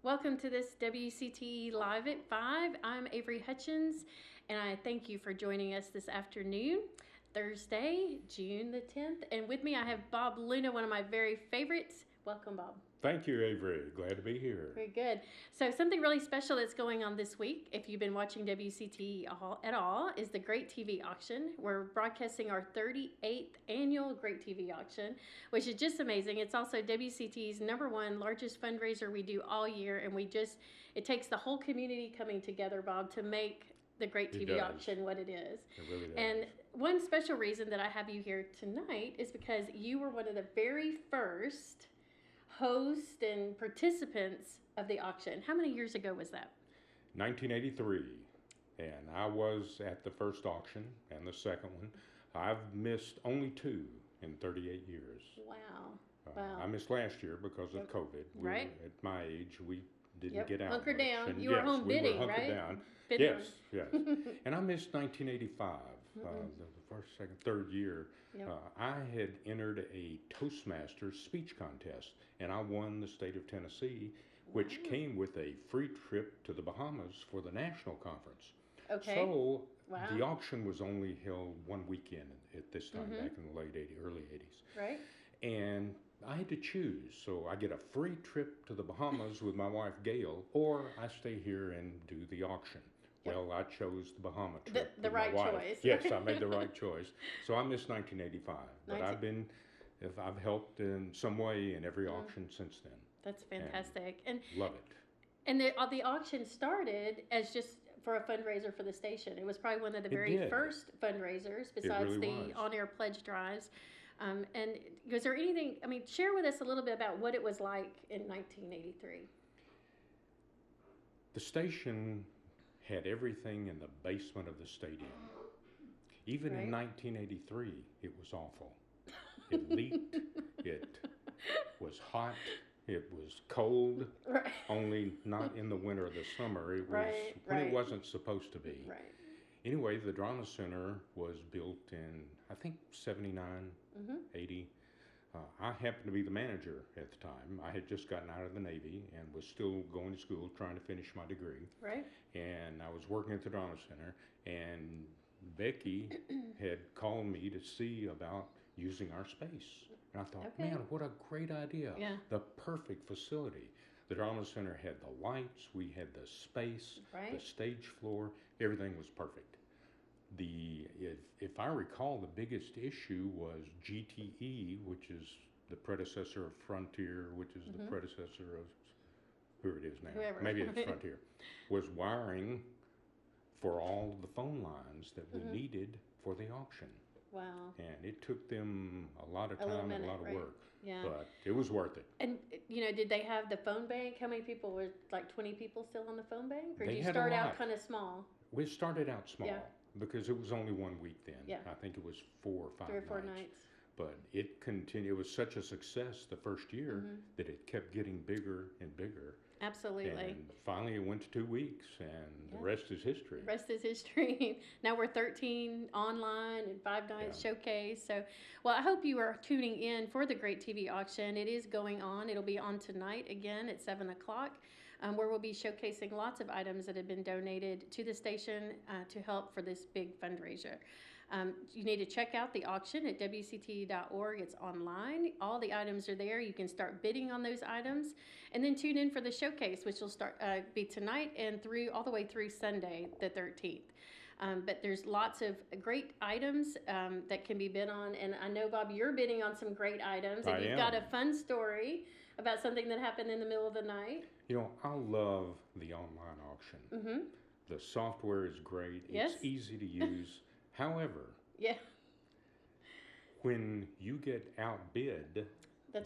Welcome to this WCTE Live at 5. I'm Avery Hutchins, and I thank you for joining us this afternoon, Thursday, June the 10th. And with me, I have Bob Luna, one of my very favorites. Welcome, Bob. Thank you, Avery. Glad to be here. Very good. So something really special that's going on this week, if you've been watching WCTE at all, is the Great TV Auction. We're broadcasting our 38th annual Great TV Auction, which is just amazing. It's also WCTE's #1 largest fundraiser we do all year, and it takes the whole community coming together, Bob, to make the Great TV Auction what it is. It really does. And one special reason that I have you here tonight is because you were one of the very first hosts and participants of the auction. How many years ago was that? 1983, and I was at the first auction and the second one. I've missed only two in 38 years. Wow. I missed last year because of COVID. Right. At my age, we didn't get out. Hunkered much. down. And You were home bidding, we were hunkered right? down. Bidding. Yes. And I missed 1985, the first, second, third year. Yep. I had entered a Toastmasters speech contest, and I won the state of Tennessee, which came with a free trip to the Bahamas for the national conference. Okay. So Wow. the auction was only held one weekend at this time, back in the late 80s, early 80s. Right. And I had to choose. So I get a free trip to the Bahamas with my wife, Gail, or I stay here and do the auction. Yep. Well, I chose the Bahama trip. The with my right wife. choice. Yes, I made the right choice. So I missed 1985. But 19 I've helped in some way in every auction since then. That's fantastic. And love it. And the auction started as just for a fundraiser for the station. It was probably one of the very did. first fundraisers besides really the was. on-air pledge drives. And was there anything, share with us a little bit about what it was like in 1983. The station had everything in the basement of the stadium. Even in 1983, it was awful. It leaked. It was hot. It was cold. Right. Only not in the winter or the summer. It was when it wasn't supposed to be. Right. Anyway, the Drama Center was built in, I think, 79, 80. I happened to be the manager at the time. I had just gotten out of the Navy and was still going to school trying to finish my degree. Right. And I was working at the Drama Center, and Becky had called me to see about using our space. And I thought, man, what a great idea. Yeah. The perfect facility. The Drama Center had the lights, we had the space, the stage floor, everything was perfect. If I recall, the biggest issue was GTE, which is the predecessor of Frontier, which is the predecessor of who it is now. Whoever. Maybe it's Frontier. Was wiring for all the phone lines that we needed for the auction. Wow. And it took them a lot of time and a lot of work. Yeah. But it was worth it. And, did they have the phone bank? How many people were, like 20 people still on the phone bank? Or They did you had a start out lot. kind of small? We started out small because it was only 1 week then. Yeah. I think it was 4 or 5 3 or 4 nights. nights. But it continued. It was such a success the first year that it kept getting bigger and bigger. Absolutely. And finally, it went to 2 weeks, and the rest is history. The rest is history. Now we're 13 online and 5 nights showcase. So, well, I hope you are tuning in for the Great TV Auction. It is going on. It'll be on tonight again at 7 o'clock, where we'll be showcasing lots of items that have been donated to the station to help for this big fundraiser. You need to check out the auction at WCTE.org. It's online. All the items are there. You can start bidding on those items. And then tune in for the showcase, which will be tonight and all the way through Sunday, the 13th. But there's lots of great items that can be bid on. And I know, Bob, you're bidding on some great items. And you've got a fun story about something that happened in the middle of the night. I love the online auction. The software is great. Yes. It's easy to use. However, when you get outbid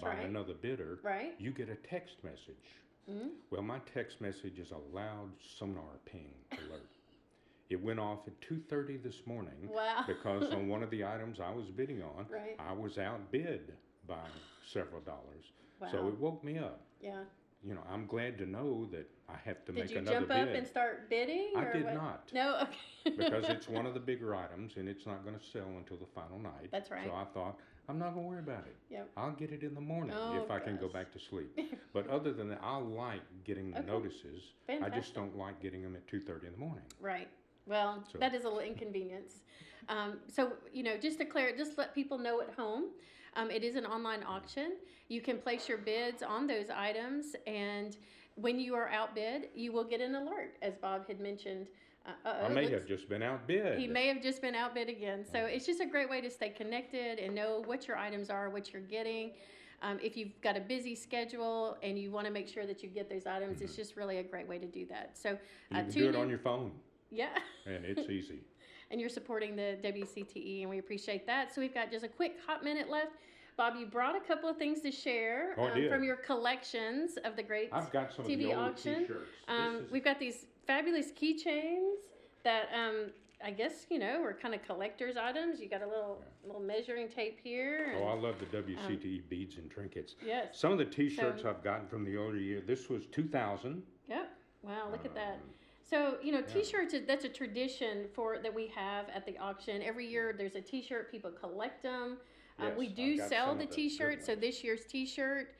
by another bidder, you get a text message. Well, my text message is a loud sonar ping alert. It went off at 2:30 this morning because on one of the items I was bidding on, I was outbid by several dollars. So it woke me up. Yeah. I'm glad to know that I have to Did make you another jump bid. up and start bidding? I or did what? not. No? Okay. Because it's one of the bigger items and it's not going to sell until the final night. That's right. So I thought, I'm not going to worry about it. Yep. I'll get it in the morning Oh, if I can go gosh. back to sleep. But other than that, I like getting the Okay. notices. I Fantastic. just don't like getting them at 2:30 in the morning. Right. Well, So- that is a little inconvenience. So, just just let people know at home. It is an online auction. You can place your bids on those items, and when you are outbid, you will get an alert, as Bob had mentioned. I may have just been outbid. He may have just been outbid again. So it's just a great way to stay connected and know what your items are, what you're getting. If you've got a busy schedule and you want to make sure that you get those items, it's just really a great way to do that. So You can tune do it in. on your phone, Yeah. and it's easy. And you're supporting the WCTE, and we appreciate that. So we've got just a quick hot minute left. Bob, you brought a couple of things to share Oh, I did. from your collections of the great I've got some TV of the old auction. T-shirts. We've got these fabulous keychains that I guess are kind of collector's items. You got a little measuring tape here. Oh, I love the WCTE beads and trinkets. Yes. Some of the T-shirts I've gotten from the older year. This was 2000. Yep. Wow, look at that. So, T-shirts, that's a tradition that we have at the auction. Every year there's a T-shirt, people collect them. Yes, We do I've got sell some the of the T-shirt, good so ones. this year's T-shirt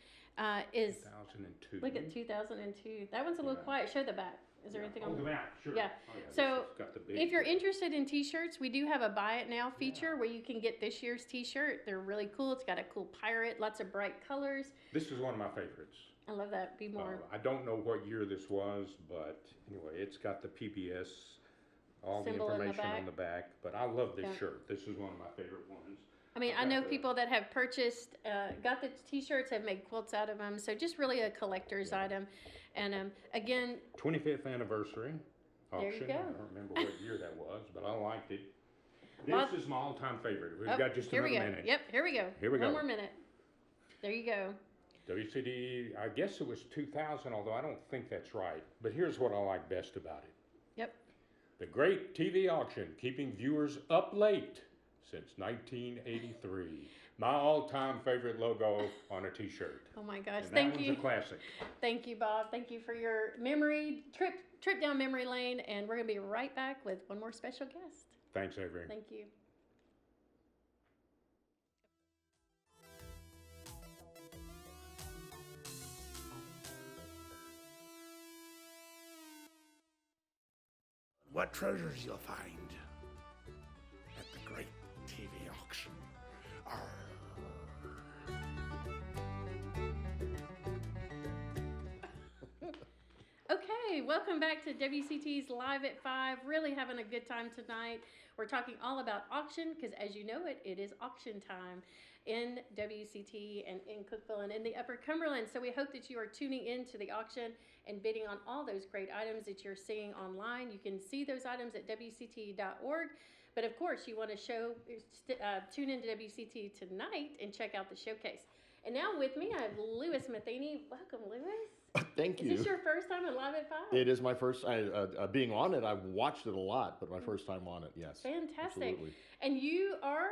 is, 2002. look at 2002. That one's a little quiet. Show the back. Is there anything on the back? Sure. Yeah. Oh, yeah, So, this has got the big if you're thing. interested in T-shirts, we do have a buy it now feature where you can get this year's T-shirt. They're really cool. It's got a cool pirate, lots of bright colors. This is one of my favorites. I love that. Be more. I don't know what year this was, but anyway, it's got the PBS, all the Symbol in the information back. on the back. But I love this Yeah. shirt. This is one of my favorite ones. I mean, I know people that have purchased, got the T-shirts, have made quilts out of them. So just really a collector's item. And again, 25th anniversary There you auction. go. I don't remember what year that was, but I liked it. This Well, is my all-time favorite. We've oh, got just here another we go. minute. Yep, here we go. Here we go. One more minute. There you go. WCD, I guess it was 2000, although I don't think that's right. But here's what I like best about it. Yep. The great TV auction, keeping viewers up late since 1983. My all-time favorite logo on a T-shirt. Oh my gosh, And thank that you. one's a classic. Thank you, Bob. Thank you for your trip down memory lane. And we're going to be right back with one more special guest. Thanks, Avery. Thank you. What treasures you'll find at the great TV auction. Okay, welcome back to WCT's Live at 5. Really having a good time tonight. We're talking all about auction because, as you know it is auction time in WCT and in Cookeville and in the Upper Cumberland. So we hope that you are tuning in to the auction and bidding on all those great items that you're seeing online. You can see those items at WCTE.org. But of course, you want to tune into WCT tonight and check out the showcase. And now with me, I have Louis Matheny. Welcome, Louis. Thank you. Is this your first time at Live at 5? It is my first being on it. I've watched it a lot, but my first time on it, yes. Fantastic. Absolutely. And you are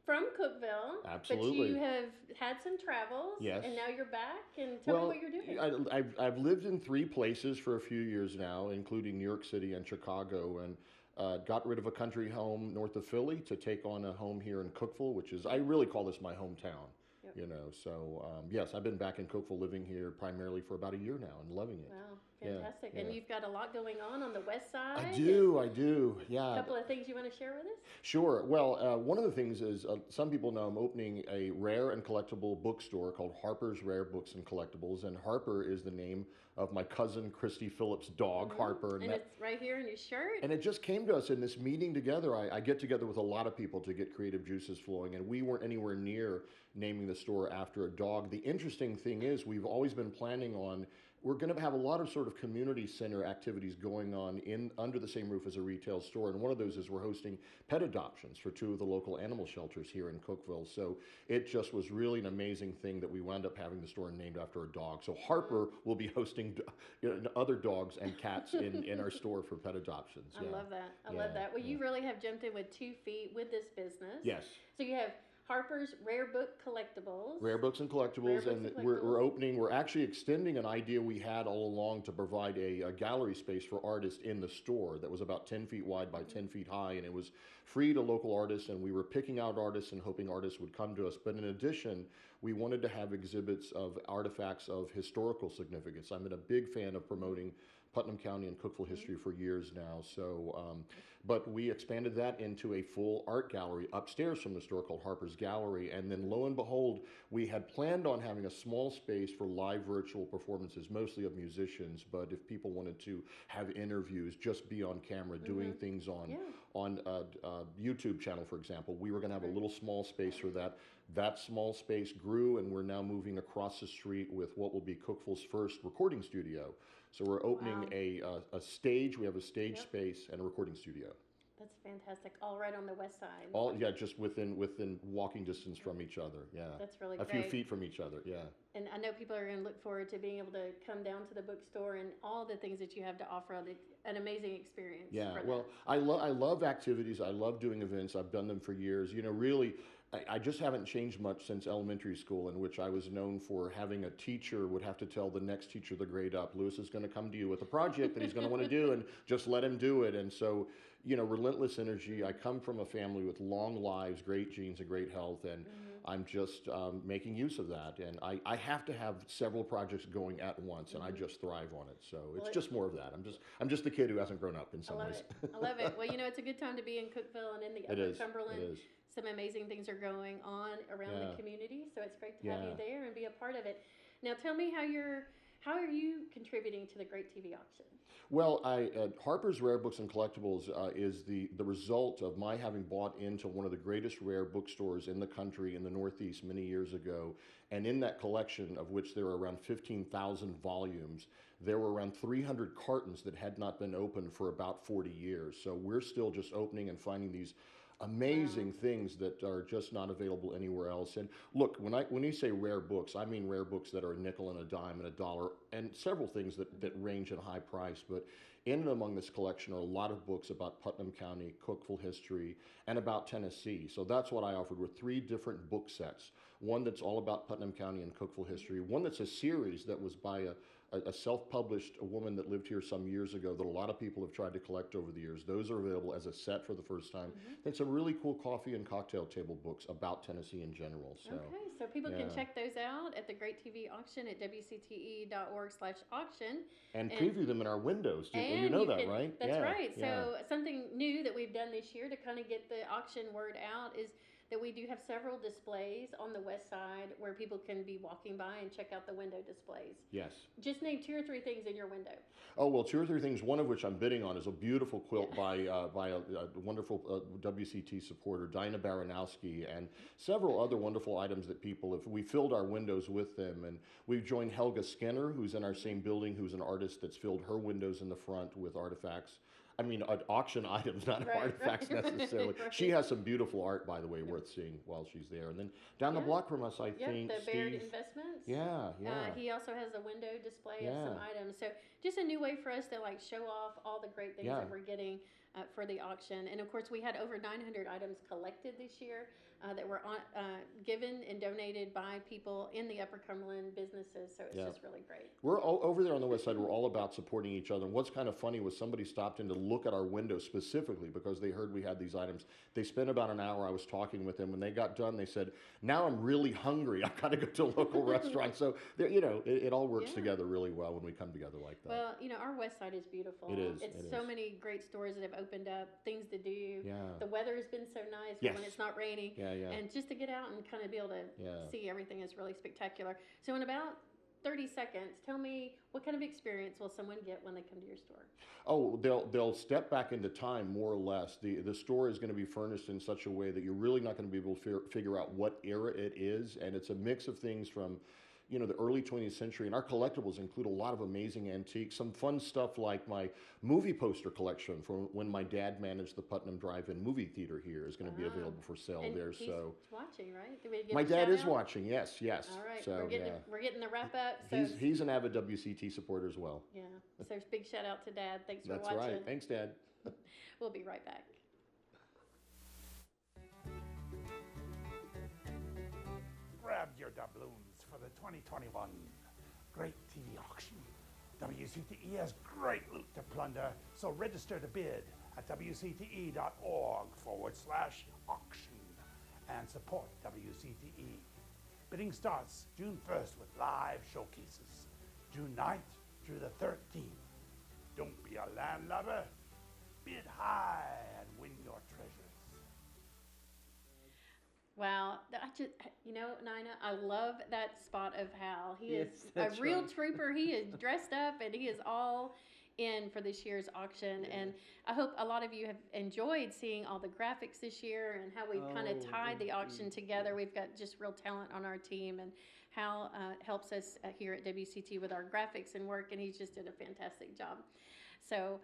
from Cookeville. Absolutely. But you have had some travels. Yes. And now you're back. And tell me what you're doing. I've lived in 3 places for a few years now, including New York City and Chicago, and got rid of a country home north of Philly to take on a home here in Cookeville, which is, I really call this my hometown. Yep. You know, so yes, I've been back in Cookeville living here primarily for about a year now and loving it. Wow, fantastic. Yeah, And yeah. you've got a lot going on the west side. I do, yeah. A couple of things you want to share with us? Sure. Well, one of the things is some people know I'm opening a rare and collectible bookstore called Harper's Rare Books and Collectibles, and Harper is the name of my cousin Christy Phillips' dog, Harper. And it's right here in your shirt. And it just came to us in this meeting together. I get together with a lot of people to get creative juices flowing, and we weren't anywhere near naming the store after a dog. The interesting thing is we've always been planning on, we're going to have a lot of sort of community center activities going on under the same roof as a retail store. And one of those is we're hosting pet adoptions for 2 of the local animal shelters here in Cookeville. So it just was really an amazing thing that we wound up having the store named after a dog. So Harper will be hosting other dogs and cats in our store for pet adoptions. I love that. I love that. Well, you really have jumped in with 2 feet with this business. Yes. So you have Harper's Rare Book Collectibles. Rare Books and Collectibles, and we're opening. We're actually extending an idea we had all along to provide a gallery space for artists in the store that was about 10 feet wide by 10 feet high, and it was free to local artists. And we were picking out artists and hoping artists would come to us. But in addition, we wanted to have exhibits of artifacts of historical significance. I'm a big fan of promoting Putnam County and Cookeville history for years now. So, but we expanded that into a full art gallery upstairs from the store called Harper's Gallery. And then lo and behold, we had planned on having a small space for live virtual performances, mostly of musicians. But if people wanted to have interviews, just be on camera, doing things on YouTube channel, for example, we were going to have a little small space for that. That small space grew, and we're now moving across the street with what will be Cookeville's first recording studio. So we're opening a stage. We have a stage space and a recording studio. That's fantastic. All right on the west side. All just within walking distance from each other. Yeah. That's really a great. few feet from each other. Yeah. And I know people are going to look forward to being able to come down to the bookstore and all the things that you have to offer. An amazing experience. Yeah. Well, I love activities. I love doing events. I've done them for years. You know, really. I just haven't changed much since elementary school, in which I was known for having a teacher would have to tell the next teacher the grade up. Lewis is going to come to you with a project that he's going to want to do, and just let him do it. And so, you know, relentless energy. I come from a family with long lives, great genes, and great health, and I'm just making use of that. And I have to have several projects going at once, and I just thrive on it. So it's just more of that. I'm just the kid who hasn't grown up in some ways. I love it. Well, you know, it's a good time to be in Cookeville and in the Upper Cumberland. It is. Some amazing things are going on around the community, so it's great to have you there and be a part of it. Now, tell me how are you contributing to the Great TV Auction? Well, Harper's Rare Books and Collectibles is the result of my having bought into one of the greatest rare bookstores in the country in the Northeast many years ago. And in that collection, of which there are around 15,000 volumes, there were around 300 cartons that had not been opened for about 40 years. So we're still just opening and finding these amazing things that are just not available anywhere else. And look, when you say rare books, I mean rare books that are a nickel and a dime and a dollar, and several things that range in high price. But in and among this collection are a lot of books about Putnam County, Cookeville history, and about Tennessee. So that's what I offered, with 3 different book sets. One that's all about Putnam County and Cookeville history. One that's a series that was by a self-published woman that lived here some years ago that a lot of people have tried to collect over the years. Those are available as a set for the first time. And some really cool coffee and cocktail table books about Tennessee in general. So, okay, so people can check those out at the Great TV Auction at WCTE.org/auction. And preview them in our windows, too. Well, you know that, right? That's right. So something new that we've done this year to kind of get the auction word out is that we do have several displays on the west side where people can be walking by and check out the window displays. Yes. Just name 2 or 3 things in your window. Oh, well, 2 or 3 things, one of which I'm bidding on, is a beautiful quilt by a wonderful WCT supporter, Dinah Baranowski, and several other wonderful items that people have. We filled our windows with them, and we've joined Helga Skinner, who's in our same building, who's an artist that's filled her windows in the front with artifacts. I mean, auction items, not artifacts necessarily. Right. She has some beautiful art, by the way, worth seeing while she's there. And then down the block from us, I think, the Baird Investments. Yeah. He also has a window display of some items. So just a new way for us to show off all the great things that we're getting for the auction. And of course, we had over 900 items collected this year that were given and donated by people in the Upper Cumberland businesses. So it's just really great. We're over there on the west side. We're all about supporting each other. And what's kind of funny was somebody stopped in to look at our window specifically because they heard we had these items. They spent about an hour. I was talking with them. When they got done, they said, "Now I'm really hungry. I've got to go to a local restaurant." So it all works together really well when we come together like that. Well, our west side is beautiful. It is. It's so many great stores that have opened up, things to do. Yeah. The weather has been so nice when it's not raining. And just to get out and kind of be able to see everything is really spectacular. So in about 30 seconds, tell me, what kind of experience will someone get when they come to your store? Oh, they'll step back into time, more or less. The store is going to be furnished in such a way that you're really not going to be able to figure out what era it is. And it's a mix of things from the early 20th century, and our collectibles include a lot of amazing antiques, some fun stuff like my movie poster collection from when my dad managed the Putnam Drive-In movie theater here is going to be available for sale there. He's watching, right? Did we get my a dad shout is out? watching. Yes. All right, So we're getting the wrap up. So he's an avid WCT supporter as well. Yeah. So big shout out to Dad. Thanks for That's watching. That's right. Thanks, Dad. We'll be right back. doubloons for the 2021 Great TV Auction. WCTE has great loot to plunder, so register to bid at wcte.org/auction and support WCTE. Bidding starts June 1st with live showcases, June 9th through the 13th. Don't be a landlubber. Bid high and win your treasures. Wow, Nina, I love that spot of Hal. He Yes, is a that's real right. trooper. He is dressed up and he is all in for this year's auction. Yeah. And I hope a lot of you have enjoyed seeing all the graphics this year and how we've kind of Oh, tied the auction indeed. together. Yeah. We've got just real talent on our team, and Hal helps us here at WCT with our graphics and work, and he's just did a fantastic job. So,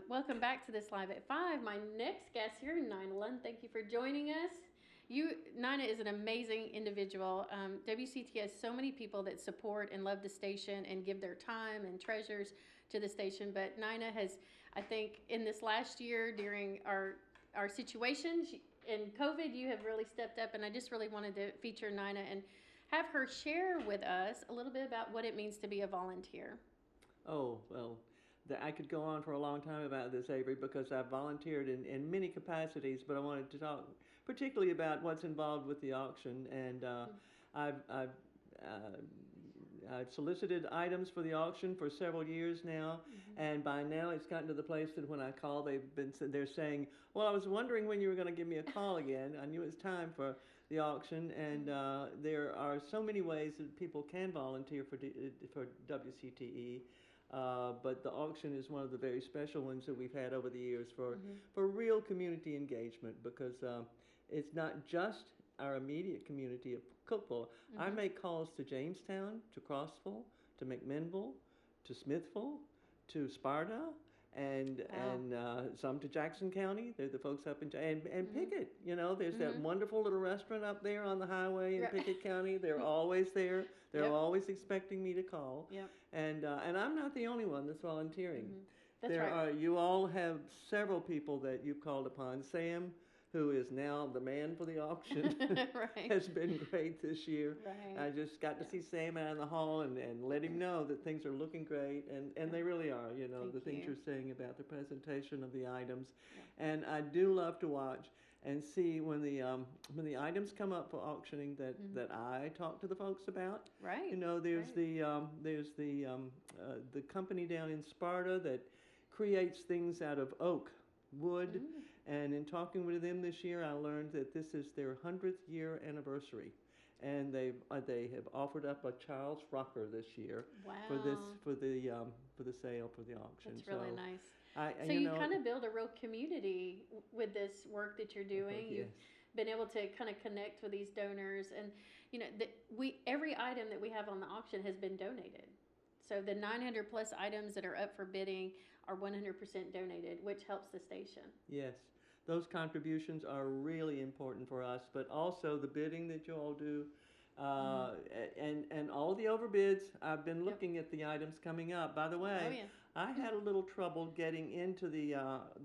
welcome back to this Live at 5. My next guest here, Nina Lund, thank you for joining us. Nina is an amazing individual. WCT has so many people that support and love the station and give their time and treasures to the station. But Nina has, I think, in this last year during our situation in COVID, you have really stepped up. And I just really wanted to feature Nina and have her share with us a little bit about what it means to be a volunteer. Oh, well, I could go on for a long time about this, Avery, because I've volunteered in many capacities, but I wanted to talk particularly about what's involved with the auction. And I've solicited items for the auction for several years now, and by now it's gotten to the place that when I call, they're saying, "Well, I was wondering when you were going to give me a call again. I knew it was time for the auction." And there are so many ways that people can volunteer for WCTE. But the auction is one of the very special ones that we've had over the years for real community engagement, because it's not just our immediate community of Cookville. I make calls to Jamestown, to Crossville, to McMinnville, to Smithville, to Sparta, and some to Jackson County. They're the folks up in and Pickett. You know, there's that wonderful little restaurant up there on the highway in Pickett County. They're always there. They're always expecting me to call. Yep. And I'm not the only one that's volunteering. That's right. You all have several people that you've called upon. Sam, who is now the man for the auction, Right. has been great this year. Right. I just got to see Sam out in the hall and let him know that things are looking great, and they really are, you know, Thank the things you. you're saying about the presentation of the items. And I do love to watch and see when the items come up for auctioning that I talk to the folks about. Right. You know, there's the company down in Sparta that creates things out of oak, wood, and in talking with them this year, I learned that this is their 100th year anniversary, and they have offered up a Charles rocker this year Wow. for the sale for the auction. That's really so nice. So you kind of build a real community with this work that you're doing. Yes. You've been able to kind of connect with these donors, and you know every item that we have on the auction has been donated. So the 900 plus items that are up for bidding are 100% donated, which helps the station. Yes, those contributions are really important for us, but also the bidding that you all do, and all the overbids. I've been looking at the items coming up. By the way, Oh, yeah. I had a little trouble getting into the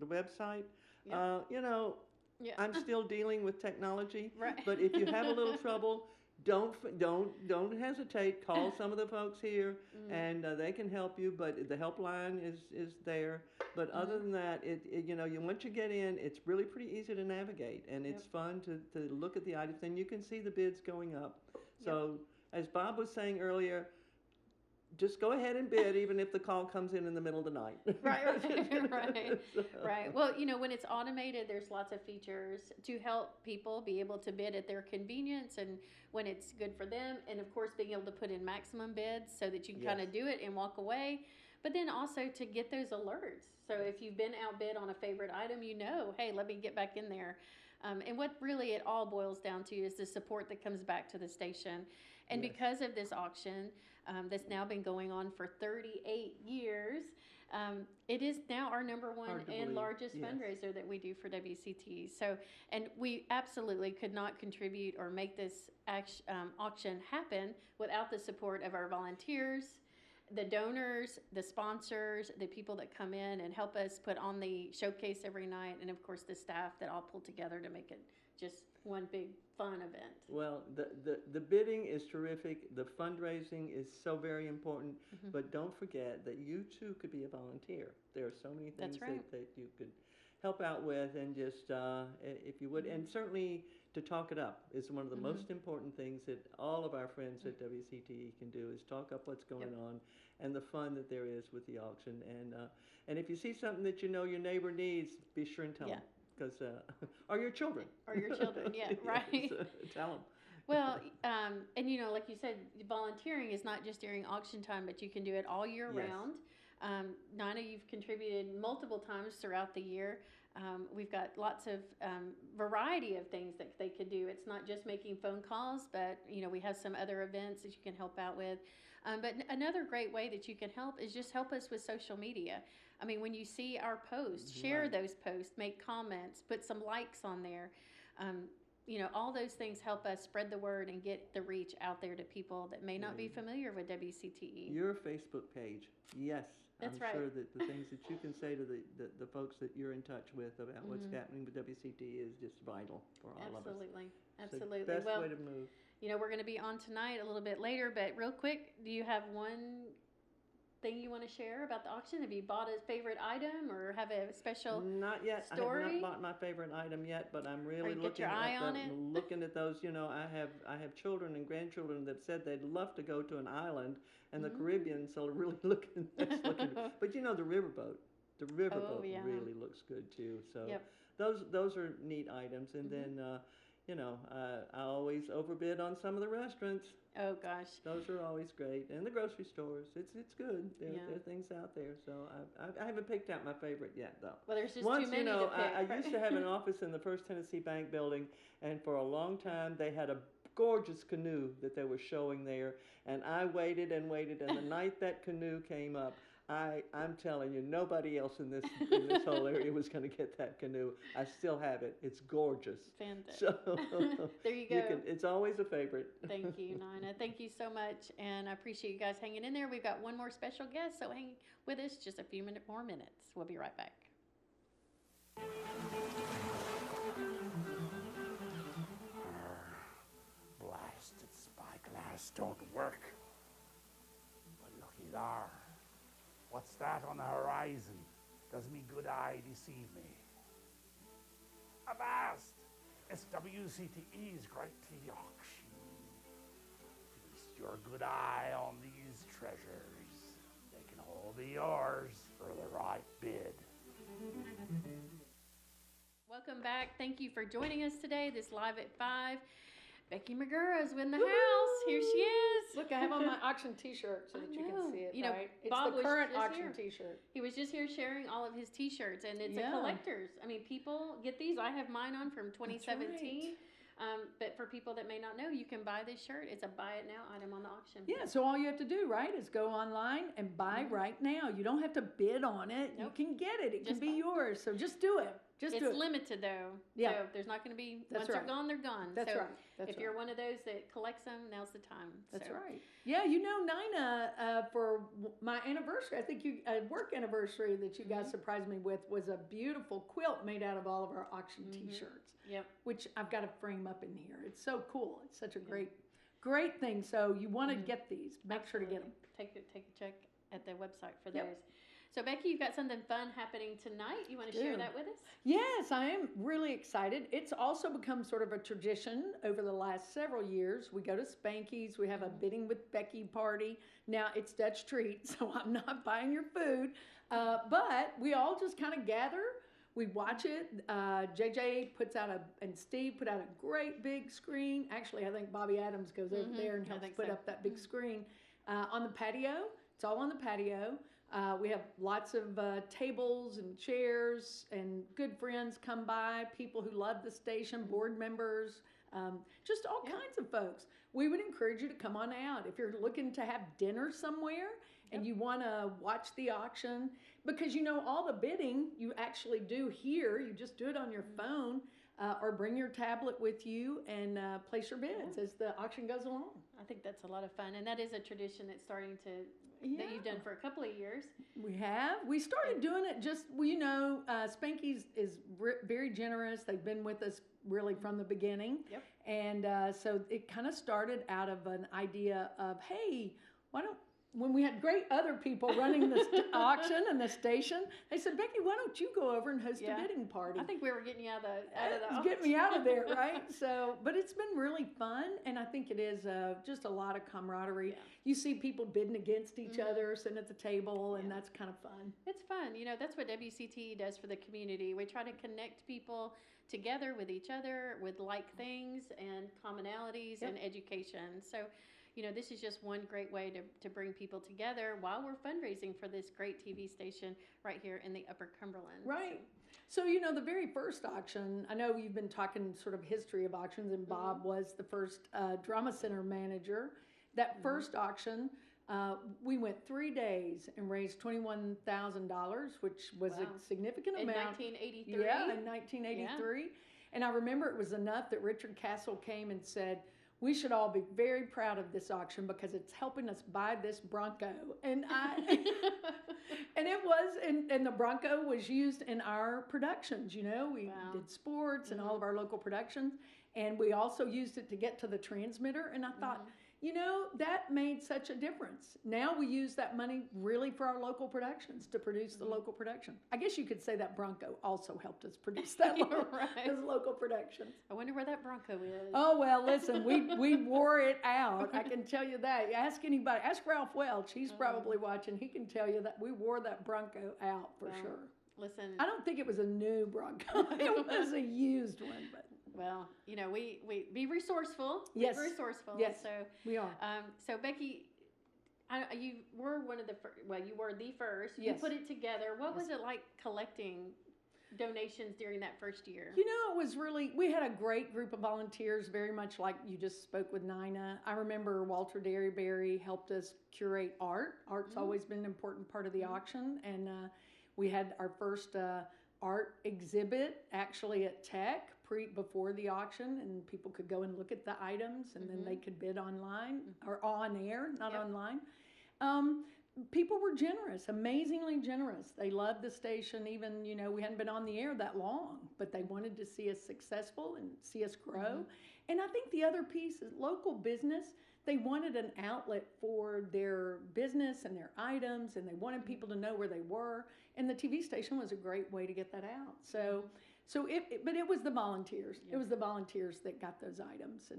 website. Yep. You know, Yeah. I'm still dealing with technology, Right. but if you have a little trouble, don't hesitate. Call some of the folks here, and they can help you. But the helpline is there. But other than that, once you get in, it's really pretty easy to navigate, and it's fun to look at the items, and you can see the bids going up. So as Bob was saying earlier, just go ahead and bid, even if the call comes in the middle of the night. Right. Right. Well, you know, when it's automated, there's lots of features to help people be able to bid at their convenience and when it's good for them. And of course, being able to put in maximum bids so that you can kind of do it and walk away. But then also to get those alerts. So if you've been outbid on a favorite item, you know, hey, let me get back in there. And what really it all boils down to is the support that comes back to the station. And because of this auction that's now been going on for 38 years, it is now our number one and largest fundraiser that we do for WCT. So, and we absolutely could not contribute or make this auction happen without the support of our volunteers, the donors, the sponsors, the people that come in and help us put on the showcase every night, and of course the staff that all pull together to make it just one big fun event. Well, the bidding is terrific. The fundraising is so very important. But don't forget that you too could be a volunteer. There are so many things That's right. that you could help out with, and just if you would, and certainly to talk it up is one of the most important things that all of our friends at WCTE can do, is talk up what's going on and the fun that there is with the auction. And if you see something that you know your neighbor needs, be sure and tell them. Because, or your children. Or your children, yeah, right. So tell them. Well, and you know, like you said, volunteering is not just during auction time, but you can do it all year round. Nina, you've contributed multiple times throughout the year. We've got lots of variety of things that they could do. It's not just making phone calls, but you know, we have some other events that you can help out with. But another great way that you can help is just help us with social media. I mean, when you see our posts, share those posts, make comments, put some likes on there. You know, all those things help us spread the word and get the reach out there to people that may not be familiar with WCTE. Your Facebook page, yes. That's I'm right. sure that the things that you can say to the folks that you're in touch with about what's happening with WCTE is just vital for all of us. Absolutely. So best Well, way to move. you know, we're going to be on tonight a little bit later, but real quick, do you have one thing you want to share about the auction? Have you bought a favorite item or have a special Not yet. story? I have not bought my favorite item yet, but I'm really you got looking your eye at on it? looking at those. You know, I have children and grandchildren that said they'd love to go to an island in the Caribbean, so really looking. But you know, the riverboat really looks good too. So those are neat items. And then you know, I always overbid on some of the restaurants. Oh gosh. Those are always great, and the grocery stores. It's good. There are things out there. So I haven't picked out my favorite yet, though. Well, there's just Once, too many you know, to pick. I used to have an office in the First Tennessee Bank building, and for a long time they had a gorgeous canoe that they were showing there, and I waited and waited, and the night that canoe came up, I'm telling you, nobody else in this whole area was going to get that canoe. I still have it. It's gorgeous. Fantastic. So there you go. It's always a favorite. Thank you, Nina. Thank you so much, and I appreciate you guys hanging in there. We've got one more special guest, so hang with us just a few more minutes. We'll be right back. Blasted spyglass don't work. But looky there. What's that on the horizon? Does me good eye deceive me? Avast! It's WCTE's Great TV Auction. Feast your good eye on these treasures. They can all be yours for the right bid. Welcome back. Thank you for joining us today. This Live at 5. Becky McGurra's in the house. Here she is. Look, I have on my auction T-shirt so that you can see it. You know, right? It's Bob the was current just auction here. T-shirt. He was just here sharing all of his T-shirts, and it's a collector's. I mean, people get these. I have mine on from 2017. But for people that may not know, you can buy this shirt. It's a buy it now item on the auction. Yeah, so all you have to do, right, is go online and buy right now. You don't have to bid on it. Nope. You can get it. It Just can be yours. So just do it. Just do It's it. limited though. Yeah. So there's not going to be, That's once right. they're gone, they're gone. That's so right. That's if right. you're one of those that collects them, now's the time. That's So, right. Yeah, you know, Nina, for my anniversary, I think work anniversary that you guys surprised me with was a beautiful quilt made out of all of our auction T-shirts. Yep. Which I've got to frame up in here. It's so cool. It's such a great thing. So you want to get these. Make sure to get them. Take a check at the website for Yep. those. So Becky, you've got something fun happening tonight. You want to share that with us? Yes, I am really excited. It's also become sort of a tradition over the last several years. We go to Spanky's. We have a bidding with Becky party. Now it's Dutch treat, so I'm not buying your food. But we all just kind of gather. We watch it. JJ and Steve put out a great big screen. Actually, I think Bobby Adams goes over there and helps put up that big screen on the patio. It's all on the patio. We have lots of tables and chairs, and good friends come by, people who love the station, board members, just all kinds of folks. We would encourage you to come on out. If you're looking to have dinner somewhere and you want to watch the auction, because you know all the bidding you actually do here, you just do it on your phone. or bring your tablet with you and place your bids as the auction goes along. I think that's a lot of fun, and that is a tradition that's starting to Yeah. that you've done for a couple of years. We have. We started doing it just, well, you know, Spanky's is very generous. They've been with us really from the beginning. Yep. And so it kind of started out of an idea of, hey, why don't, when we had great other people running the auction and the station, they said, Becky, why don't you go over and host Yeah. a bidding party? I think we were getting you out of the It's getting me out of there, right? So, but it's been really fun, and I think it is just a lot of camaraderie. Yeah. You see people bidding against each other, sitting at the table, and that's kind of fun. It's fun. You know, that's what WCTE does for the community. We try to connect people together with each other, with like things and commonalities and education. So, you know, this is just one great way to bring people together while we're fundraising for this great TV station right here in the Upper Cumberland. Right. So, you know, the very first auction, I know you've been talking sort of history of auctions, and Bob was the first drama center manager. That first auction, we went 3 days and raised $21,000, which was a significant In amount. 1983? Yeah, in 1983. And I remember it was enough that Richard Castle came and said, we should all be very proud of this auction because it's helping us buy this Bronco. And and it was, and the Bronco was used in our productions. You know, we did sports and all of our local productions, and we also used it to get to the transmitter. And I thought, you know, that made such a difference. Now we use that money really for our local productions, to produce the local production. I guess you could say that Bronco also helped us produce that those local productions. I wonder where that Bronco is. Oh, well, listen, we wore it out. I can tell you that. Ask anybody. Ask Ralph Welch. He's probably watching. He can tell you that we wore that Bronco out for sure. Listen. I don't think it was a new Bronco. It was a used one, but. Well, you know, we be resourceful. Yes. Be resourceful. Yes. So We are. So Becky, you were one of the first. Well, you were the first. You Yes. put it together. What was it like collecting donations during that first year? You know, it was really, we had a great group of volunteers, very much like you just spoke with Nina. I remember Walter Derryberry helped us curate art. Art's always been an important part of the auction. And we had our first art exhibit actually at Tech before the auction, and people could go and look at the items, and then they could bid online or on air, not online. People were generous, amazingly generous. They loved the station. Even, you know, we hadn't been on the air that long, but they wanted to see us successful and see us grow. And I think the other piece is local business. They wanted an outlet for their business and their items, and they wanted people to know where they were. And the TV station was a great way to get that out. But it was the volunteers. It was the volunteers that got those items,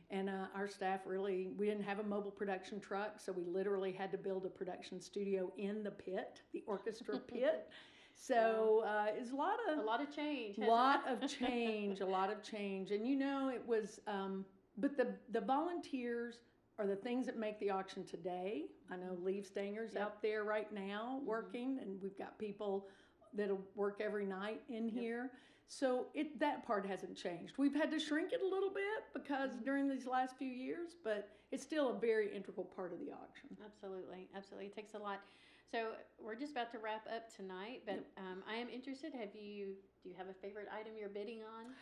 and our staff really. We didn't have a mobile production truck, so we literally had to build a production studio in the pit, the orchestra pit. So it's a lot of change. a lot of change, and you know it was. But the volunteers are the things that make the auction today. I know Leave Stanger's out there right now working, and we've got people that'll work every night in here. So that part hasn't changed. We've had to shrink it a little bit because during these last few years, but it's still a very integral part of the auction. Absolutely. It takes a lot. So we're just about to wrap up tonight, but I am interested. Do you have a favorite item you're bidding on?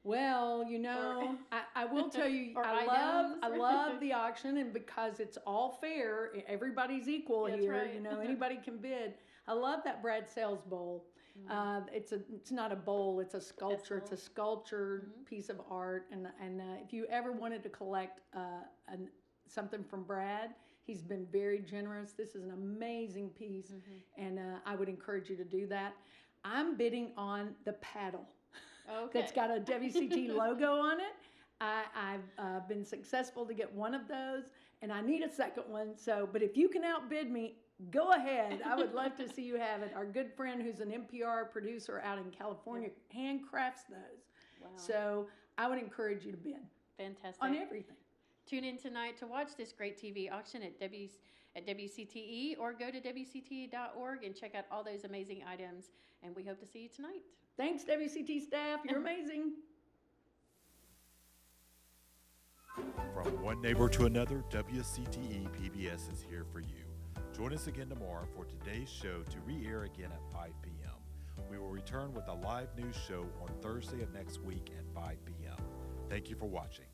Well, you know, I will tell you, I love the auction, and because it's all fair, everybody's equal here. Right. You know, anybody can bid. I love that Brad Sales bowl. It's not a bowl; it's a sculpture. It's a sculptured piece of art, and if you ever wanted to collect something from Brad, he's been very generous. This is an amazing piece, and I would encourage you to do that. I'm bidding on the paddle. Okay. That's got a WCT logo on it. I've been successful to get one of those, and I need a second one. So, but if you can outbid me, go ahead. I would love to see you have it. Our good friend who's an NPR producer out in California handcrafts those. Wow. So I would encourage you to bid. Fantastic. On everything. Tune in tonight to watch this great TV auction at WCTE, or go to WCTE.org and check out all those amazing items. And we hope to see you tonight. Thanks, WCT staff. You're amazing. From one neighbor to another, WCTE PBS is here for you. Join us again tomorrow for today's show to re-air again at 5 p.m. We will return with a live news show on Thursday of next week at 5 p.m. Thank you for watching.